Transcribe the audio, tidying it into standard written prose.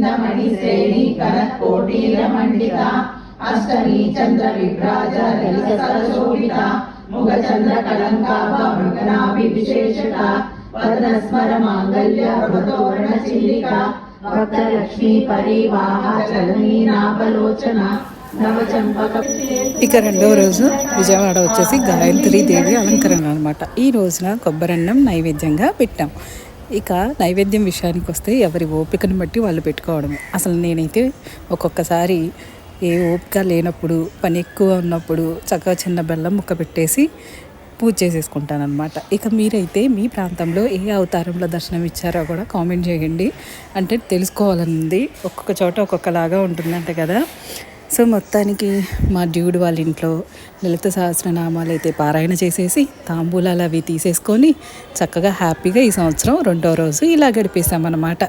చిందమణి శ్రేణి కనకోటీర మండిత అష్టమి చంద్ర విభ్రాజ శోభిత ముఖ చంద్ర కళంకాభ మృగనాభి విశేషత వదనస్మర మాంగళ్య వృతోరణ చిల్లిక భక్త లక్ష్మీ పరివాహ చలనీ నాభలోచన నవచంపక. ఇక రెండవ రోజు విజయవాడ వచ్చేసి గాయత్రీ దేవి అలంకరణ అనమాట. ఈ రోజున కొబ్బరన్నం నైవేద్యంగా పెట్టాం. ఇక నైవేద్యం విషయానికి వస్తే ఎవరి ఓపికను బట్టి వాళ్ళు పెట్టుకోవడం. అసలు నేనైతే ఒక్కొక్కసారి ఏ ఓపిక లేనప్పుడు, పని ఎక్కువ ఉన్నప్పుడు చక్కగా చిన్న బెల్లం ముక్క పెట్టేసి పూజ చేసేసుకుంటాను అనమాట. ఇక మీరైతే మీ ప్రాంతంలో ఏ అవతారంలో దర్శనం ఇచ్చారో కూడా కామెంట్ చేయండి. అంటే తెలుసుకోవాలనుంది. ఒక్కొక్క చోట ఒక్కొక్కలాగా ఉంటుందంట కదా. సో మొత్తానికి మా డ్యూడ్ వాళ్ళ ఇంట్లో లలిత సహస్రనామాలు అయితే పారాయణ చేసేసి తాంబూలాలు అవి తీసేసుకొని చక్కగా హ్యాపీగా ఈ సంవత్సరం రెండో రోజు ఇలా గడిపేసామన్నమాట.